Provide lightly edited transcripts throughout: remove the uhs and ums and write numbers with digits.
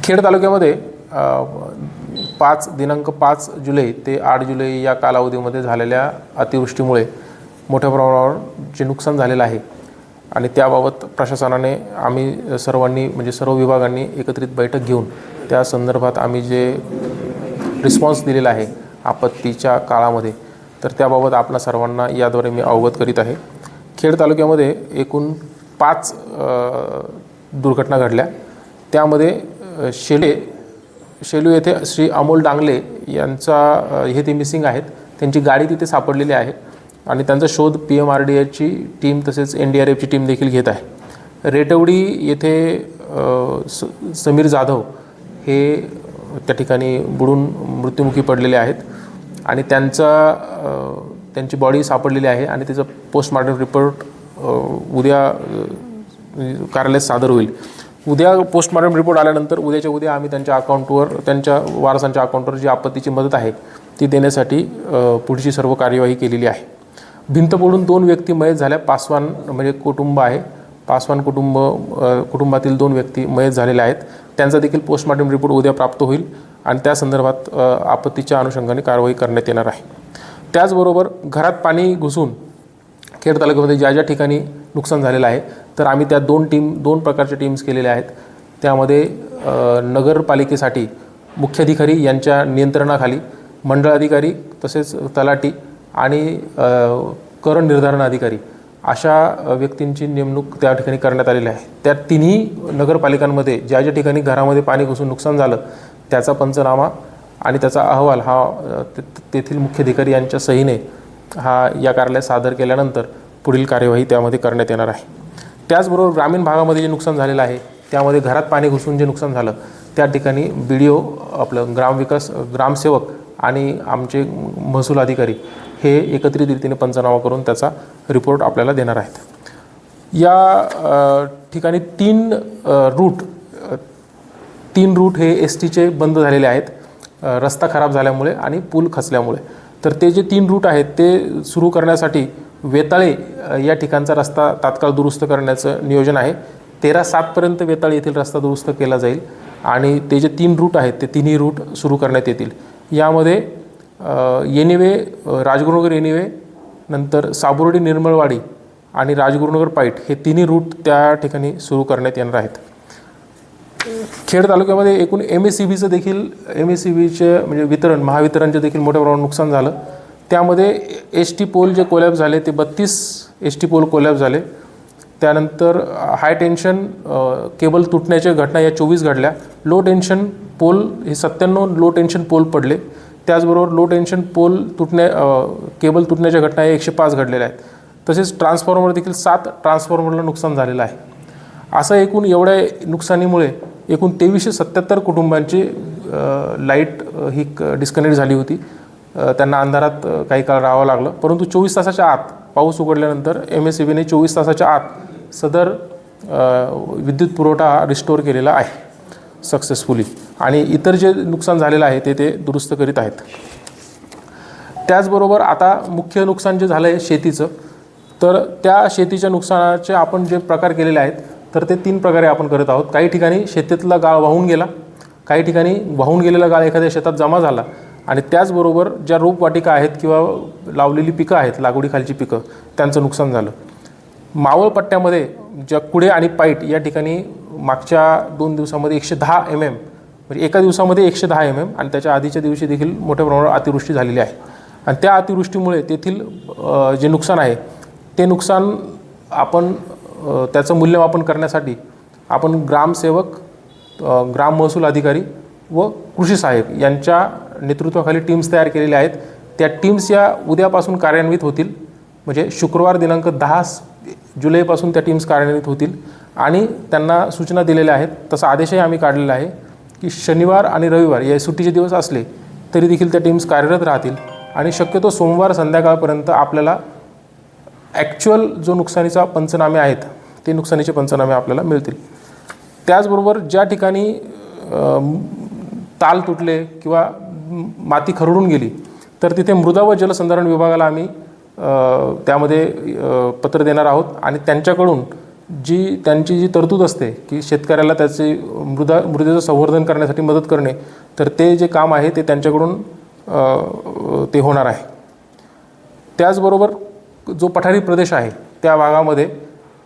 खेड तालुक्यामध्ये दिनांक 5 जुलै ते 8 जुलै या कालावधीमध्ये झालेल्या अतिवृष्टीमुळे मोठ्या प्रमाणावर जे नुकसान झालेलं आहे आणि त्याबाबत प्रशासनाने आम्ही सर्वांनी म्हणजे सर्व विभागांनी एकत्रित बैठक घेऊन त्या संदर्भात आम्ही जे रिस्पॉन्स दिलेला आहे आपत्तीच्या काळामध्ये, तर त्याबाबत आपणा सर्वांना याद्वारे मी अवगत करीत आहे। खेड तालुक्यामध्ये एकूण 5 दुर्घटना घडल्या। त्यामध्ये शेलू येथे श्री अमोल डांगले यांचा ते मिसिंग आहेत, त्यांची गाडी तिथे सापडलेली आहे आणि त्यांचा शोध PMRDAची टीम तसेच NDRFची टीम देखील घेत आहे। रेटवडी येथे समीर जाधव हे त्या ठिकाणी बुडून मृत्युमुखी पडलेले आहेत आणि त्यांची बॉडी सापडलेली आहे आणि त्याचा पोस्टमॉर्टम रिपोर्ट उद्या कार्यालयात सादर होईल। उद्या पोस्टमॉर्टम रिपोर्ट आल्यानंतर उद्याच्या उद्या आम्ही त्यांच्या अकाउंटवर, त्यांच्या वारसांच्या अकाउंटवर जी आपत्तीची मदत आहे ती देण्यासाठी पुढची सर्व कार्यवाही केलेली आहे। भिंत पडून 2 व्यक्ती मयत झाल्या। पासवान म्हणजे कुटुंब आहे, पासवान कुटुंबातील 2 व्यक्ती मयत झालेल्या आहेत। त्यांचा देखील पोस्टमॉर्टम रिपोर्ट उद्या प्राप्त होईल आणि त्या संदर्भात आपत्तीच्या अनुषंगाने कारवाई करण्यात येणार आहे। त्याचबरोबर घरात पाणी घुसून खेड तालुक्यामध्ये ज्या ठिकाणी नुकसान झालेलं आहे, तर आम्ही त्या 2 प्रकारच्या टीम्स केलेल्या आहेत। त्यामध्ये नगरपालिकेसाठी मुख्याधिकारी यांच्या नियंत्रणाखाली मंडळ अधिकारी तसेच तलाठी आणि कर निर्धारण अधिकारी अशा व्यक्तींची नेमणूक त्या ठिकाणी करण्यात आलेली आहे। त्या तिन्ही नगरपालिकांमध्ये ज्या ठिकाणी घरामध्ये पाणी घुसून नुकसान झालं त्याचा पंचनामा आणि त्याचा अहवाल हा तेथील मुख्याधिकारी यांच्या सहीने या कार्यालयात सादर केल्यानंतर पुढील कार्यवाही त्यामध्ये करण्यात येणार आहे। त्याचबरोबर ग्रामीण भागामध्ये जे नुकसान झालेलं आहे त्यामध्ये घरात पाणी घुसून जे नुकसान झालं त्या ठिकाणी BDO, आपलं ग्रामसेवक आणि आमचे महसूल अधिकारी हे एकत्रित रीतीने पंचनामा करून त्याचा रिपोर्ट आपल्याला देणार आहेत। या ठिकाणी 3 रूट हे STचे बंद झालेले आहेत, रस्ता खराब झाल्यामुळे आणि पूल खचल्यामुळे। तर ते जे 3 रूट आहेत ते सुरू करण्यासाठी वेताळे या ठिकाणचा रस्ता तात्काळ दुरुस्त करण्याचं नियोजन आहे। 13/7 पर्यंत वेताळे येथील रस्ता दुरुस्त केला जाईल आणि ते जे 3 रूट आहेत ते तिन्ही रूट सुरू करण्यात येतील। यामध्ये येनिवे, राजगुरुनगर येनिवे, नंतर साबुर्डी निर्मळवाडी आणि राजगुरुनगर पाईट हे तिन्ही रूट त्या ठिकाणी सुरू करण्यात येणार आहेत। खेड तालुक्यामध्ये एकूण MSEBीचे म्हणजे वितरण, महावितरणचे देखील मोठ्या प्रमाणात नुकसान झालं। त्यामध्ये ST पोल जे कोलॅप्स झाले ते 32 ST पोल कोलॅप्स झाले। त्यानंतर हाय टेन्शन केबल तुटण्याच्या घटना या 24 घडल्या। लो टेन्शन पोल हे 97 लो टेन्शन पोल पडले। त्याचबरोबर लो टेन्शन पोल केबल तुटण्याच्या घटना या 105 घडलेल्या आहेत। तसेच ट्रान्सफॉर्मर देखील 7 ट्रान्सफॉर्मरला नुकसान झालेलं आहे। असं एकूण एवढ्या नुकसानीमुळे एकूण 2377 कुटुंबांची लाईट ही डिस्कनेक्ट झाली होती। त्यांना अंधारात काही काळ राहावं लागलं, परंतु 24 तासाच्या आत पाऊस उघडल्यानंतर MSEBीने 24 तासाच्या आत सदर विद्युत पुरवठा रिस्टोर केलेला आहे सक्सेसफुली आणि इतर जे नुकसान झालेलं आहे ते दुरुस्त करीत आहेत। त्याचबरोबर आता मुख्य नुकसान जे झालं आहे शेतीचं, तर त्या शेतीच्या नुकसानाचे आपण जे प्रकार केलेले आहेत तर ते 3 प्रकारे आपण करत आहोत। काही ठिकाणी शेतीतला गाळ वाहून गेला, काही ठिकाणी वाहून गेलेला गाळ एखाद्या शेतात जमा झाला आणि त्याचबरोबर ज्या रोपवाटिका आहेत किंवा लावलेली पिकं आहेत, लागवडीखालची पिकं, त्यांचं नुकसान झालं। मावळ पट्ट्यामध्ये ज्या कुडे आणि पाईट या ठिकाणी मागच्या 2 दिवसामध्ये 110 mm म्हणजे एका दिवसामध्ये 110 mm आणि त्याच्या आधीच्या दिवशी देखील मोठ्या प्रमाणावर अतिवृष्टी झालेली आहे आणि त्या अतिवृष्टीमुळे तेथील जे नुकसान आहे ते नुकसान आपण त्याचं मूल्यमापन करण्यासाठी आपण ग्रामसेवक, ग्राम महसूल अधिकारी व कृषी साहेब यांच्या नेतृत्वाखाली टीम्स तयार केलेल्या आहेत। त्या टीम्स या उद्यापासून कार्यान्वित होतील, म्हणजे शुक्रवार दिनांक 10 जुलैपासून त्या टीम्स कार्यान्वित होतील आणि त्यांना सूचना दिलेल्या आहेत। तसा आदेशही आम्ही काढलेला आहे की शनिवार आणि रविवार या सुट्टीचे दिवस असले तरी देखील त्या टीम्स कार्यरत राहतील आणि शक्यतो सोमवार संध्याकाळपर्यंत आपल्याला ॲक्च्युअल जो नुकसानीचा पंचनामे आहेत ते नुकसानीचे पंचनामे आपल्याला मिळतील। त्याचबरोबर ज्या ठिकाणी ताल तुटले किंवा माती खरडून गेली तर तिथे मृदा व जलसंधारण विभागाला आम्ही त्यामध्ये पत्र देणार आहोत आणि त्यांच्याकडून त्यांची जी तरतूद असते की शेतकऱ्याला त्याचे मृदेचं संवर्धन करण्यासाठी मदत करणे, तर ते जे काम आहे ते त्यांच्याकडून ते होणार आहे. त्याचबरोबर जो पठारी प्रदेश आहे त्या भागामध्ये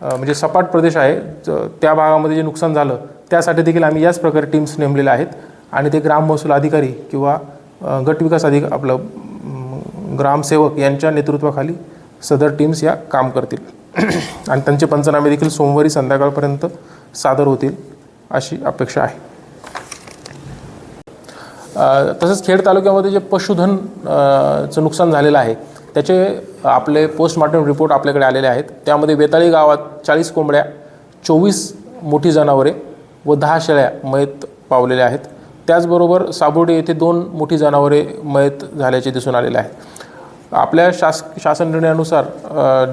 म्हणजे सपाट प्रदेश आहे त्या भागामध्ये जे नुकसान झालं त्यासाठी देखील आम्ही याच प्रकारे टीम्स नेमलेल्या आहेत आणि ते ग्राम महसूल अधिकारी किंवा गट विकास आपलं ग्रामसेवक यांच्या नेतृत्वाखाली सदर टीम्स या काम करतील आणि त्यांचे पंचनामे देखील सोमवारी संध्याकाळपर्यंत सादर होतील अशी अपेक्षा आहे. तसंच खेड तालुक्यामध्ये जे पशुधन चं नुकसान झालेलं आहे त्याचे आपले पोस्टमॉर्टम रिपोर्ट आपल्याकडे आलेले आहेत. त्यामध्ये बेताळी गावात 40 कोंबड्या, 24 मोठी जनावरे व 10 शेळ्या मयत पावलेल्या आहेत. त्याचबरोबर साबोर्डी येथे 2 मोठी जनावरे मयत झाल्याचे दिसून आलेले आहे. आपल्या शासन निर्णयानुसार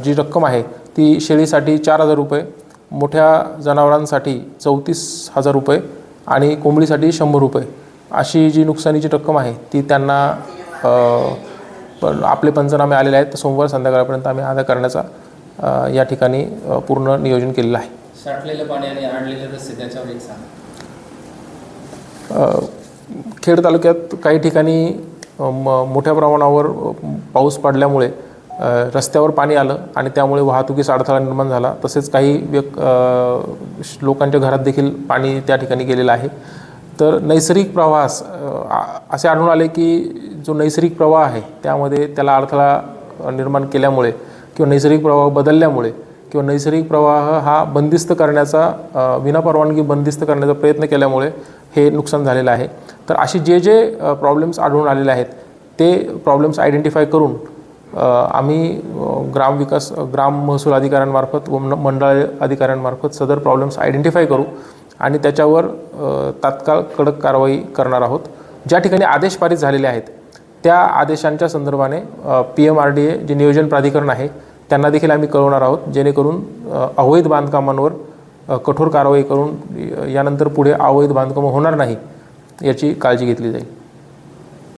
जी रक्कम आहे ती शेळीसाठी 4,000 रुपये, मोठ्या जनावरांसाठी 34,000 रुपये आणि कोंबडीसाठी 100 रुपये अशी जी नुकसानीची रक्कम आहे ती त्यांना आपले पंचनामे आलेले आहेत. सोमवार संध्याकाळपर्यंत आम्ही अदा करण्याचा या ठिकाणी पूर्ण नियोजन केलेलं आहे. साठलेलं पाणी आणि आणलेले रस्ते त्याच्यावर एक सांगा. खेड तालुक्यात काही ठिकाणी मोठ्या प्रमाणावर पाऊस पडल्यामुळे रस्त्यावर पाणी आलं आणि त्यामुळे वाहतुकीचा अडथळा निर्माण झाला. तसेच काही लोकांच्या घरात देखील पाणी त्या ठिकाणी गेलेलं आहे. तर नैसर्गिक प्रवाहास असे आढळून आले की जो नैसर्गिक प्रवाह आहे त्यामध्ये त्याला अडथळा निर्माण केल्यामुळे किंवा नैसर्गिक प्रवाह बदलल्यामुळे किंवा नैसर्गिक प्रवाह हा बंदिस्त करण्याचा विनापरवानगी बंदिस्त करण्याचा प्रयत्न केल्यामुळे हे नुकसान झालेलं आहे. तर अशी जे प्रॉब्लेम्स आढळून आलेले आहेत ते प्रॉब्लेम्स आयडेंटिफाय करून आम्ही ग्राम महसूल अधिकाऱ्यांमार्फत व मंडळ अधिकाऱ्यांमार्फत सदर प्रॉब्लेम्स आयडेंटिफाय करू आणि त्याच्यावर तात्काळ कडक कारवाई करणार आहोत. ज्या ठिकाणी आदेश पारित झालेले आहेत त्या आदेशांच्या संदर्भाने PMRDA जे नियोजन प्राधिकरण आहे त्यांना देखील आम्ही कळवणार आहोत, जेणेकरून अवैध बांधकामांवर कठोर कारवाई करून यानंतर पुढे अवैध बांधकामं होणार नाही याची काळजी घेतली जाईल.